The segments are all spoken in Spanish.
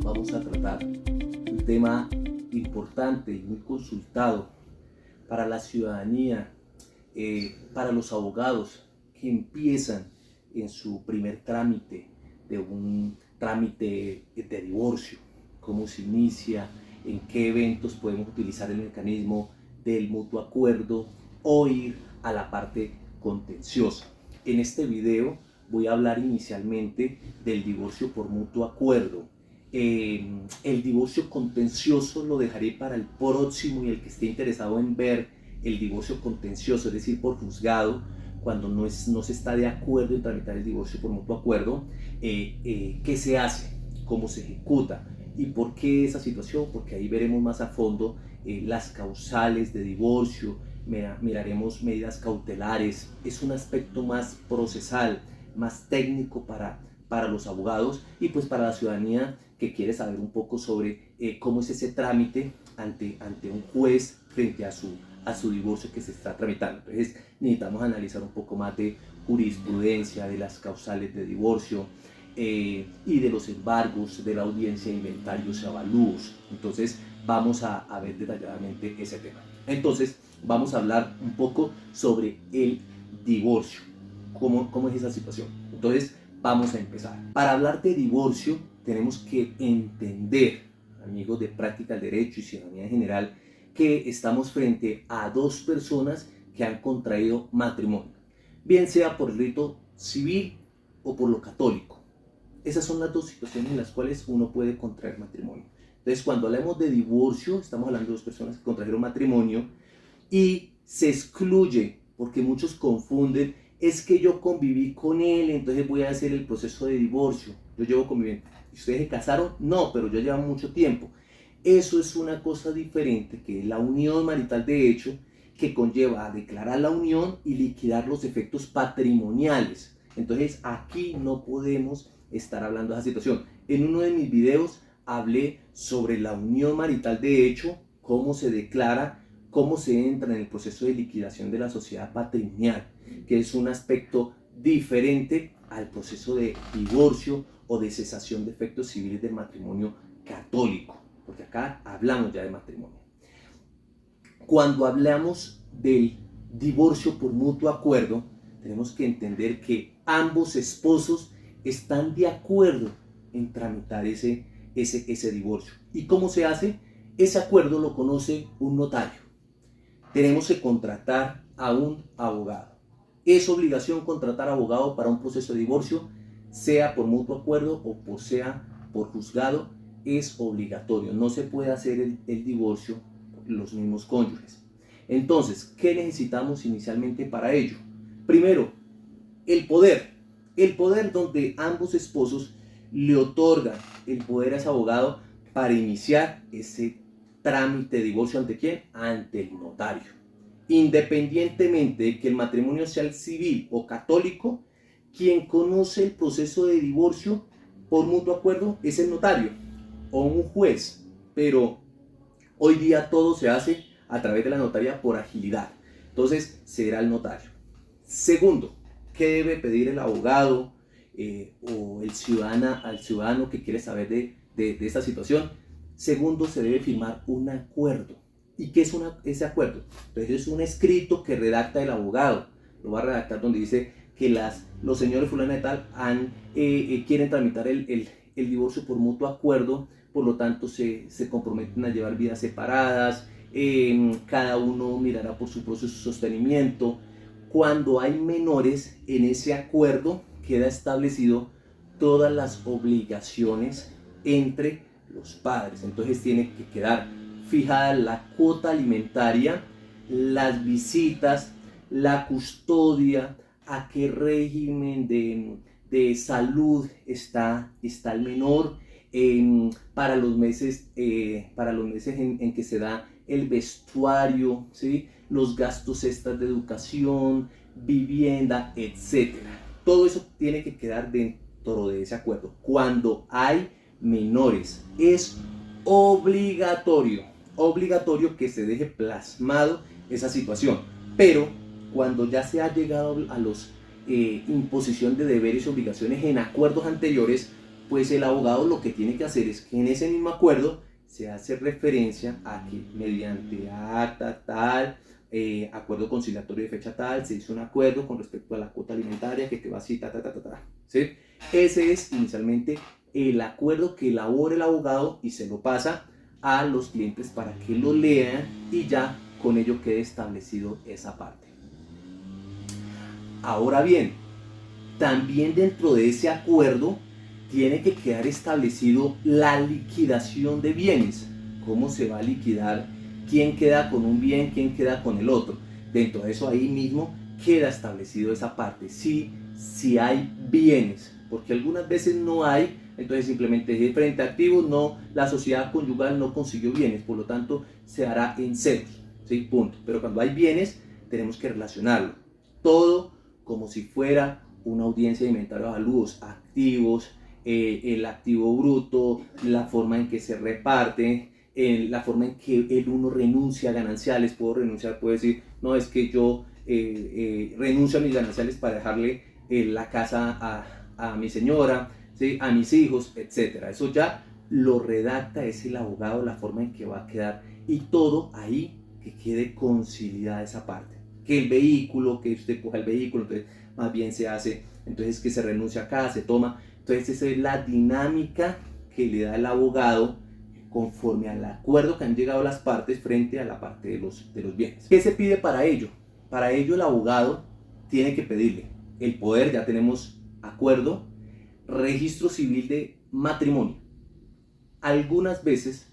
vamos a tratar un tema importante y muy consultado para la ciudadanía, para los abogados que empiezan en su primer trámite de un trámite de divorcio. Cómo se inicia, en qué eventos podemos utilizar el mecanismo del mutuo acuerdo o ir a la parte contenciosa. En este video voy a hablar inicialmente del divorcio por mutuo acuerdo. El divorcio contencioso lo dejaré para el próximo, y el que esté interesado en ver el divorcio contencioso, es decir, por juzgado, cuando no se está de acuerdo en tramitar el divorcio por mutuo acuerdo, qué se hace, cómo se ejecuta y por qué esa situación, porque ahí veremos más a fondo las causales de divorcio, miraremos medidas cautelares. Es un aspecto más procesal, más técnico para los abogados y pues para la ciudadanía que quiere saber un poco sobre cómo es ese trámite ante un juez frente a su divorcio que se está tramitando. Entonces necesitamos analizar un poco más de jurisprudencia, de las causales de divorcio y de los embargos, de la audiencia, inventarios y avalúos. Entonces vamos a ver detalladamente ese tema. Entonces vamos a hablar un poco sobre el divorcio, cómo es esa situación. Entonces vamos a empezar. Para hablar de divorcio tenemos que entender, amigos de práctica del derecho y ciudadanía en general, que estamos frente a dos personas que han contraído matrimonio, bien sea por el rito civil o por lo católico. Esas son las dos situaciones en las cuales uno puede contraer matrimonio. Entonces, cuando hablamos de divorcio, estamos hablando de dos personas que contrajeron matrimonio y se excluye, porque muchos confunden, es que yo conviví con él, entonces voy a hacer el proceso de divorcio. Yo llevo conviviendo. ¿Ustedes se casaron? No, pero yo llevo mucho tiempo. Eso es una cosa diferente, que es la unión marital de hecho, que conlleva a declarar la unión y liquidar los efectos patrimoniales. Entonces aquí no podemos estar hablando de esa situación. En uno de mis videos hablé sobre la unión marital de hecho, cómo se declara, cómo se entra en el proceso de liquidación de la sociedad patrimonial, que es un aspecto diferente al proceso de divorcio o de cesación de efectos civiles del matrimonio católico, porque acá hablamos ya de matrimonio. Cuando hablamos del divorcio por mutuo acuerdo, tenemos que entender que ambos esposos están de acuerdo en tramitar ese divorcio. ¿Y cómo se hace? Ese acuerdo lo conoce un notario. Tenemos que contratar a un abogado. Es obligación contratar abogado para un proceso de divorcio, sea por mutuo acuerdo o sea por juzgado. Es obligatorio, no se puede hacer el divorcio los mismos cónyuges. Entonces, ¿qué necesitamos inicialmente para ello? Primero, el poder donde ambos esposos le otorgan el poder a ese abogado para iniciar ese trámite de divorcio. ¿Ante quién? Ante el notario. Independientemente de que el matrimonio sea civil o católico, quien conoce el proceso de divorcio por mutuo acuerdo es el notario o un juez, pero hoy día todo se hace a través de la notaría por agilidad. Entonces será el notario. Segundo, ¿qué debe pedir el abogado o al ciudadano que quiere saber de esta situación? Segundo, se debe firmar un acuerdo. ¿Y qué es ese acuerdo? Entonces es un escrito que redacta el abogado. Lo va a redactar donde dice que los señores fulano de tal quieren tramitar el divorcio por mutuo acuerdo, por lo tanto se comprometen a llevar vidas separadas, cada uno mirará por su propio sostenimiento. Cuando hay menores, en ese acuerdo queda establecido todas las obligaciones entre los padres. Entonces tiene que quedar fijada la cuota alimentaria, las visitas, la custodia, a qué régimen de salud está el menor, para los meses en que se da el vestuario, ¿sí? Los gastos extras de educación, vivienda, etc. Todo eso tiene que quedar dentro de ese acuerdo. Cuando hay menores, es obligatorio que se deje plasmado esa situación. Pero cuando ya se ha llegado a los imposición de deberes y obligaciones en acuerdos anteriores, pues el abogado lo que tiene que hacer es que en ese mismo acuerdo se hace referencia a que mediante acta tal, acuerdo conciliatorio de fecha tal, se hizo un acuerdo con respecto a la cuota alimentaria que quedó así, ¿sí? Ese es inicialmente el acuerdo que elabora el abogado y se lo pasa a los clientes para que lo lean y ya con ello quede establecido esa parte. Ahora bien, también dentro de ese acuerdo tiene que quedar establecido la liquidación de bienes. ¿Cómo se va a liquidar? ¿Quién queda con un bien? ¿Quién queda con el otro? Dentro de eso ahí mismo queda establecido esa parte. Si hay bienes, porque algunas veces no hay, entonces simplemente frente a activos, no, la sociedad conyugal no consiguió bienes, por lo tanto se hará en ceros, ¿sí? Punto. Pero cuando hay bienes tenemos que relacionarlo. Todo como si fuera una audiencia de inventario de avalúos, activos, el activo bruto, la forma en que se reparte, la forma en que el uno renuncia a gananciales. Puedo renunciar, puedo decir, no, es que yo renuncio a mis gananciales para dejarle la casa a mi señora, ¿sí? A mis hijos, etc. Eso ya lo redacta es el abogado, la forma en que va a quedar, y todo ahí que quede conciliada esa parte. Que el vehículo, que usted coja el vehículo, entonces más bien se hace, entonces que se renuncia acá, se toma. Entonces esa es la dinámica que le da el abogado conforme al acuerdo que han llegado las partes frente a la parte de los bienes. ¿Qué se pide para ello? Para ello el abogado tiene que pedirle el poder, ya tenemos acuerdo, registro civil de matrimonio. Algunas veces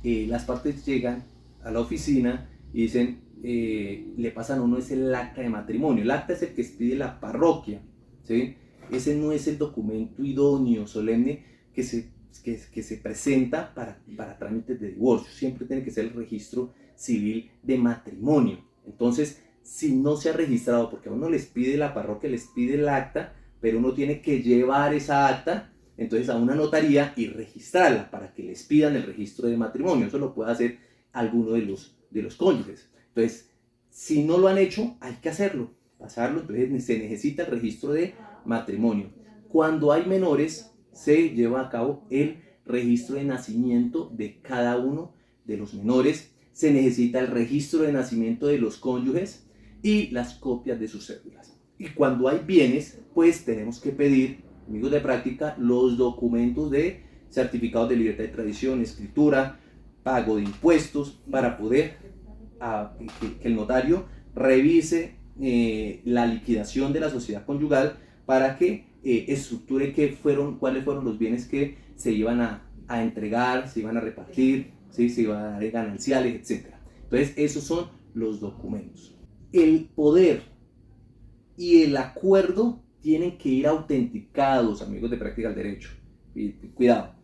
las partes llegan a la oficina y dicen, le pasan a uno es el acta de matrimonio. El acta es el que expide la parroquia, ¿sí? Ese no es el documento idóneo, solemne, que se presenta para trámites de divorcio. Siempre tiene que ser el registro civil de matrimonio. Entonces, si no se ha registrado, porque a uno les pide la parroquia, les pide el acta, pero uno tiene que llevar esa acta entonces a una notaría y registrarla para que les pidan el registro de matrimonio. Eso lo puede hacer alguno de los cónyuges. Entonces, si no lo han hecho, hay que hacerlo, pasarlo. Entonces se necesita el registro de matrimonio. Cuando hay menores, se lleva a cabo el registro de nacimiento de cada uno de los menores. Se necesita el registro de nacimiento de los cónyuges y las copias de sus cédulas. Y cuando hay bienes, pues tenemos que pedir, amigos de práctica, los documentos de certificados de libertad de tradición, escritura, pago de impuestos, para poder que el notario revise la liquidación de la sociedad conyugal, para que estructure cuáles fueron los bienes que se iban a entregar, se iban a repartir, ¿sí? Se iban a dar gananciales, etc. Entonces esos son los documentos. El poder y el acuerdo tienen que ir autenticados, amigos de práctica del derecho. Cuidado.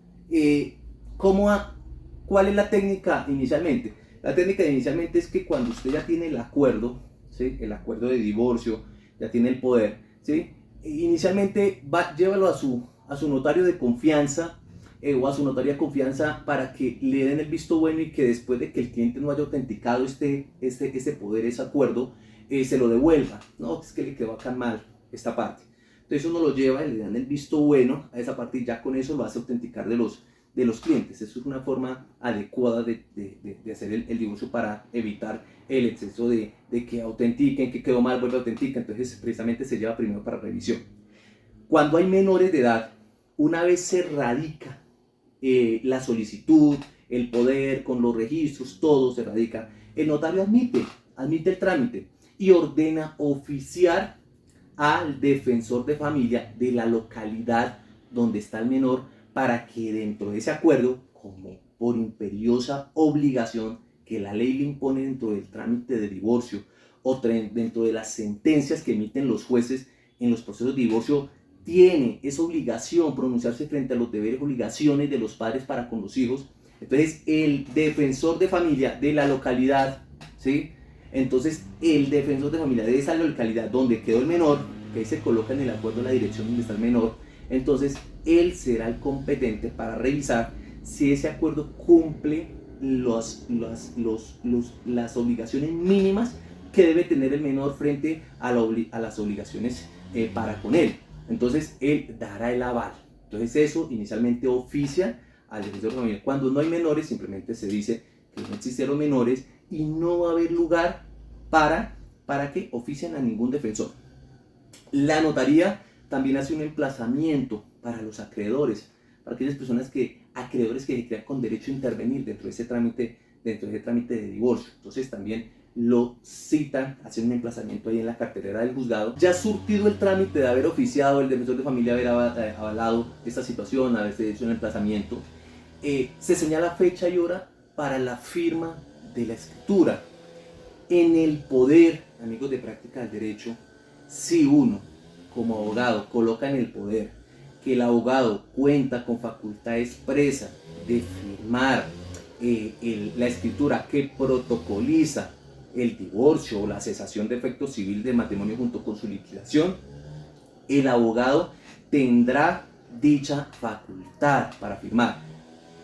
¿Cuál es la técnica inicialmente? La técnica inicialmente es que cuando usted ya tiene el acuerdo, ¿sí? El acuerdo de divorcio, ya tiene el poder, ¿sí? Inicialmente llévalo a su notario de confianza o a su notaria de confianza para que le den el visto bueno, y que después de que el cliente no haya autenticado este poder, ese acuerdo, se lo devuelva. No, es que le quedó acá mal esta parte. Entonces uno lo lleva y le dan el visto bueno a esa parte, y ya con eso lo hace autenticar de los clientes. Eso es una forma adecuada de hacer el divorcio, para evitar el exceso de que autentiquen, que quedó mal, vuelve a autenticar. Entonces precisamente se lleva primero para revisión. Cuando hay menores de edad, una vez se radica la solicitud, el poder con los registros, todo se radica, el notario admite el trámite y ordena oficiar al defensor de familia de la localidad donde está el menor, para que dentro de ese acuerdo, como por imperiosa obligación que la ley le impone dentro del trámite de divorcio, o dentro de las sentencias que emiten los jueces en los procesos de divorcio, tiene esa obligación pronunciarse frente a los deberes y obligaciones de los padres para con los hijos. Entonces el defensor de familia de la localidad, ¿sí? Entonces el defensor de familia de esa localidad donde quedó el menor, que ahí se coloca en el acuerdo la dirección donde está el menor, entonces él será el competente para revisar si ese acuerdo cumple las obligaciones mínimas que debe tener el menor frente a las obligaciones para con él. Entonces él dará el aval. Entonces eso inicialmente oficia al defensor familiar. Cuando no hay menores, simplemente se dice que no existen los menores y no va a haber lugar para que oficien a ningún defensor. La notaría también hace un emplazamiento para los acreedores, para aquellas acreedores que crean con derecho a intervenir dentro de ese trámite de divorcio. Entonces también lo citan, hacen un emplazamiento ahí en la cartelera del juzgado. Ya surtido el trámite de haber oficiado, el defensor de familia haber avalado esta situación, haberse hecho un emplazamiento, se señala fecha y hora para la firma de la escritura. En el poder, amigos de práctica del derecho, si uno como abogado coloca en el poder que el abogado cuenta con facultad expresa de firmar la escritura que protocoliza el divorcio o la cesación de efecto civil del matrimonio junto con su liquidación, el abogado tendrá dicha facultad para firmar.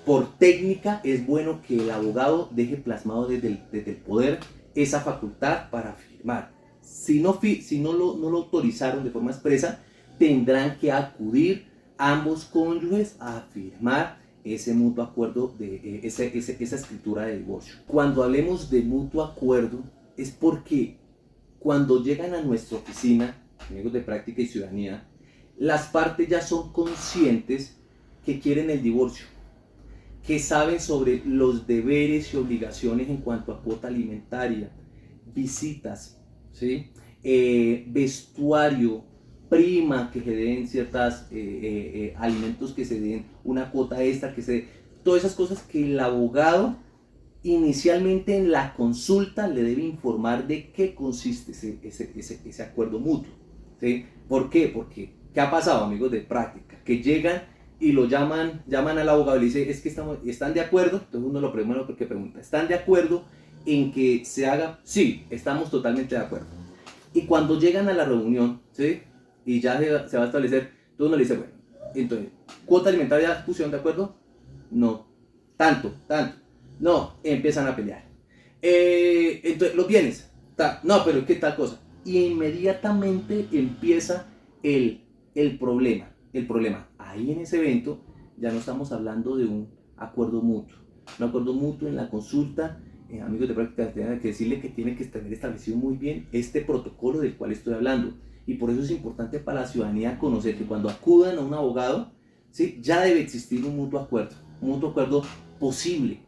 Por técnica es bueno que el abogado deje plasmado desde el poder esa facultad para firmar. Si no lo autorizaron de forma expresa, tendrán que acudir ambos cónyuges a firmar ese mutuo acuerdo, esa escritura de divorcio. Cuando hablemos de mutuo acuerdo, es porque cuando llegan a nuestra oficina, amigos de práctica y ciudadanía, las partes ya son conscientes que quieren el divorcio, que saben sobre los deberes y obligaciones en cuanto a cuota alimentaria, visitas, ¿sí? Vestuario, prima que se den ciertos alimentos, que se den una cuota extra, que se den todas esas cosas que el abogado inicialmente en la consulta le debe informar de qué consiste ese acuerdo mutuo, ¿sí? ¿Por qué? Porque ¿qué ha pasado, amigos de práctica? Que llegan y lo llaman al abogado y le dicen, es que ¿están de acuerdo? Entonces uno lo primero que pregunta, ¿están de acuerdo en que se haga? Sí, estamos totalmente de acuerdo. Y cuando llegan a la reunión, ¿sí? Y ya se va a establecer, entonces uno le dice, bueno, entonces, ¿cuota alimentaria pusieron de acuerdo? No. Tanto. No, empiezan a pelear. Entonces, los bienes, no, pero ¿qué tal cosa? Y inmediatamente empieza el problema. Ahí en ese evento ya no estamos hablando de un acuerdo mutuo. Un acuerdo mutuo en la consulta, amigos de práctica, tienen que decirle que tiene que estar establecido muy bien este protocolo del cual estoy hablando. Y por eso es importante para la ciudadanía conocer que cuando acudan a un abogado, ¿sí? Ya debe existir un mutuo acuerdo posible,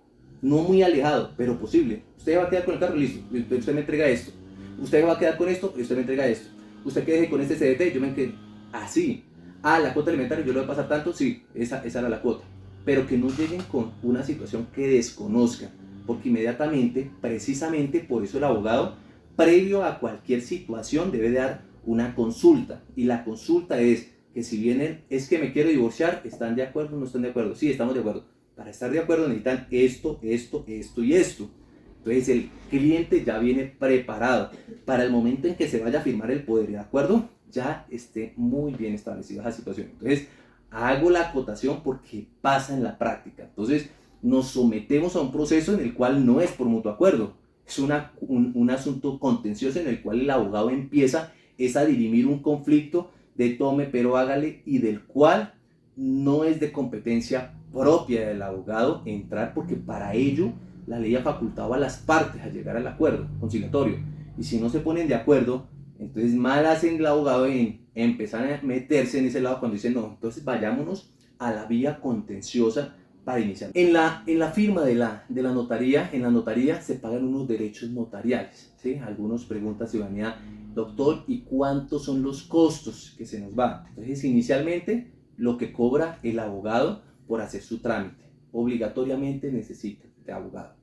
no muy alejado, pero posible. Usted va a quedar con el carro, listo, usted me entrega esto. Usted va a quedar con esto, usted me entrega esto. Usted quede con este CDT, yo me quedo así. La cuota alimentaria, yo le voy a pasar tanto, sí, esa era la cuota. Pero que no lleguen con una situación que desconozcan, porque inmediatamente, precisamente por eso el abogado, previo a cualquier situación, debe dar una consulta. Y la consulta es que si vienen, es que me quiero divorciar, ¿están de acuerdo o no están de acuerdo? Sí, estamos de acuerdo. Para estar de acuerdo necesitan esto y esto. Entonces el cliente ya viene preparado para el momento en que se vaya a firmar el poder de acuerdo, ya esté muy bien establecida esa situación. Entonces hago la acotación porque pasa en la práctica. Entonces nos sometemos a un proceso en el cual no es por mutuo acuerdo, es un asunto contencioso en el cual el abogado empieza a dirimir un conflicto de tome pero hágale, y del cual no es de competencia propia del abogado entrar, porque para ello la ley ha facultado a las partes a llegar al acuerdo conciliatorio. Y si no se ponen de acuerdo, entonces mal hacen el abogado en empezar a meterse en ese lado cuando dicen no, entonces vayámonos a la vía contenciosa para iniciar. En la firma de la notaría, en la notaría se pagan unos derechos notariales, ¿sí? Algunos preguntan ciudadanía, doctor, ¿y cuántos son los costos que se nos van? Entonces inicialmente lo que cobra el abogado por hacer su trámite, obligatoriamente necesita de abogado.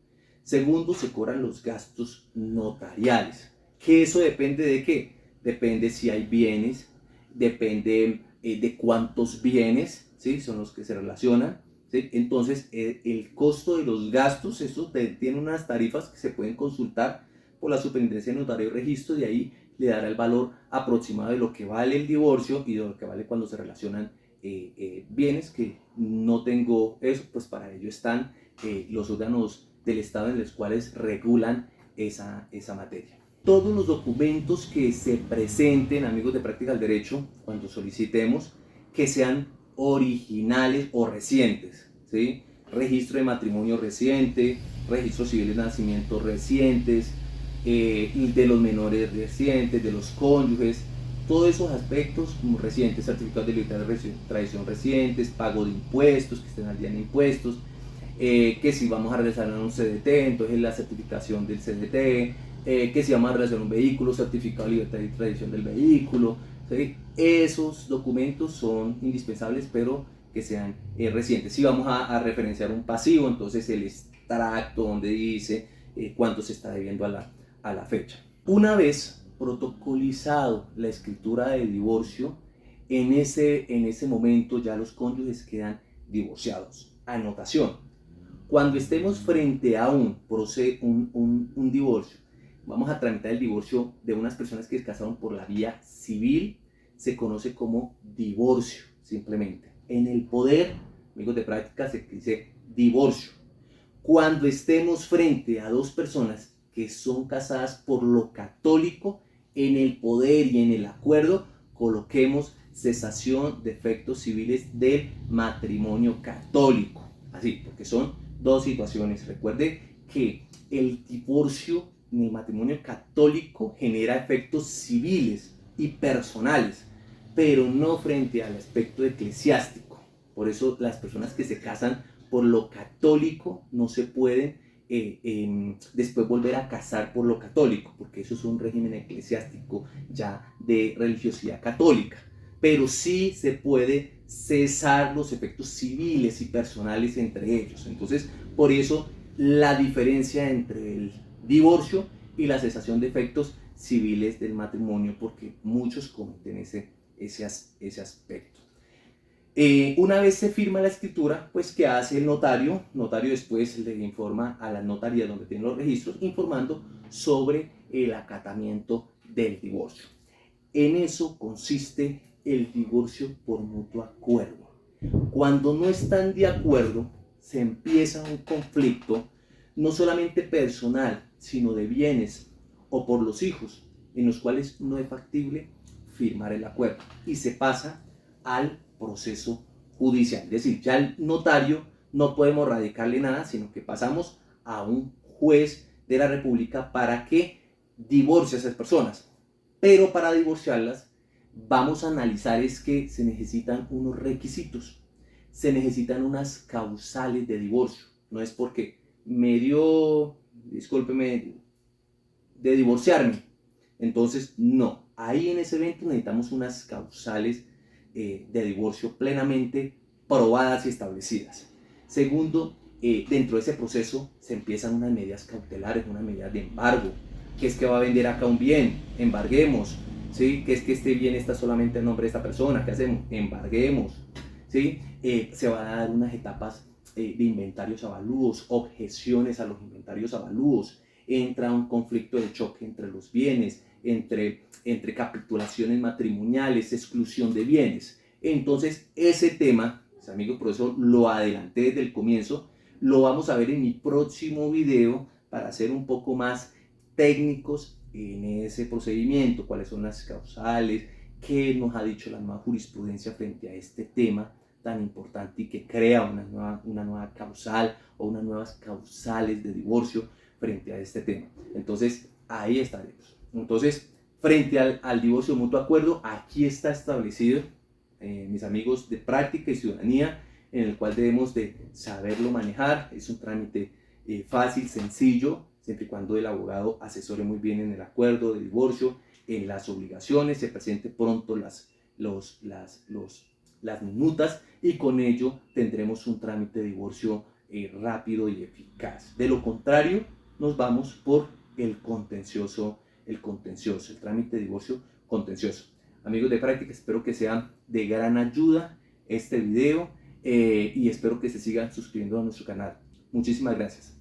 Segundo, se cobran los gastos notariales, que eso depende de qué, depende si hay bienes, depende de cuántos bienes, ¿sí? Son los que se relacionan, ¿sí? Entonces el costo de los gastos, eso tiene unas tarifas que se pueden consultar por la Superintendencia de Notario y Registro, de ahí le dará el valor aproximado de lo que vale el divorcio y de lo que vale cuando se relacionan bienes. Que no tengo eso, pues para ello están los órganos del Estado en los cuales regulan esa materia. Todos los documentos que se presenten, amigos de práctica del derecho, cuando solicitemos, que sean originales o recientes, ¿sí? Registro de matrimonio reciente, registro civil de nacimiento recientes, de los menores recientes, de los cónyuges, todos esos aspectos recientes, certificados de libertad de tradición recientes, pago de impuestos, que estén al día en impuestos, que si vamos a realizar un CDT, entonces la certificación del CDT, que si vamos a realizar un vehículo, certificado de libertad y tradición del vehículo, ¿sí? Esos documentos son indispensables, pero que sean recientes. Si vamos a referenciar un pasivo, entonces el extracto donde dice cuánto se está debiendo a la fecha. Una vez protocolizado la escritura de divorcio, en ese momento ya los cónyuges quedan divorciados. Anotación: cuando estemos frente a un divorcio, vamos a tramitar el divorcio de unas personas que se casaron por la vía civil, se conoce como divorcio, simplemente. En el poder, amigos de práctica, se dice divorcio. Cuando estemos frente a dos personas que son casadas por lo católico, en el poder y en el acuerdo, coloquemos cesación de efectos civiles del matrimonio católico. Así, porque son dos situaciones. Recuerde que el divorcio en el matrimonio católico genera efectos civiles y personales, pero no frente al aspecto eclesiástico. Por eso las personas que se casan por lo católico no se pueden después volver a casar por lo católico, porque eso es un régimen eclesiástico ya de religiosidad católica. Pero sí se puede cesar los efectos civiles y personales entre ellos. Entonces, por eso la diferencia entre el divorcio y la cesación de efectos civiles del matrimonio, porque muchos cometen ese aspecto. Una vez se firma la escritura, pues ¿qué hace el notario? El notario después le informa a la notaría donde tiene los registros, informando sobre el acatamiento del divorcio. En eso consiste el divorcio por mutuo acuerdo. Cuando no están de acuerdo, se empieza un conflicto, no solamente personal, sino de bienes o por los hijos, en los cuales no es factible firmar el acuerdo y se pasa al proceso judicial. Es decir, ya el notario no podemos radicarle nada, sino que pasamos a un juez de la República para que divorcie a esas personas. Pero para divorciarlas vamos a analizar es que se necesitan unos requisitos, se necesitan unas causales de divorcio. No es porque me dio, discúlpeme, de divorciarme. Entonces, no. Ahí en ese evento necesitamos unas causales de divorcio plenamente probadas y establecidas. Segundo, dentro de ese proceso se empiezan unas medidas cautelares, unas medidas de embargo. ¿Qué es que va a vender acá un bien? Embarguemos. ¿Sí? ¿Qué es que este bien está solamente en nombre de esta persona? ¿Qué hacemos? Embarguemos. ¿Sí? Se van a dar unas etapas de inventarios avalúos, objeciones a los inventarios avalúos. Entra un conflicto de choque entre los bienes, entre capitulaciones matrimoniales, exclusión de bienes. Entonces, ese tema, amigos, por eso lo adelanté desde el comienzo, lo vamos a ver en mi próximo video para ser un poco más técnicos en ese procedimiento, cuáles son las causales, qué nos ha dicho la nueva jurisprudencia frente a este tema tan importante y que crea una nueva causal o unas nuevas causales de divorcio frente a este tema. Entonces, ahí estaremos. Entonces, frente al divorcio de mutuo acuerdo, aquí está establecido, mis amigos de práctica y ciudadanía, en el cual debemos de saberlo manejar. Es un trámite fácil, sencillo, siempre y cuando el abogado asesore muy bien en el acuerdo de divorcio, en las obligaciones, se presente pronto las minutas y con ello tendremos un trámite de divorcio rápido y eficaz. De lo contrario, nos vamos por el trámite de divorcio contencioso. Amigos de práctica, espero que sea de gran ayuda este video y espero que se sigan suscribiendo a nuestro canal. Muchísimas gracias.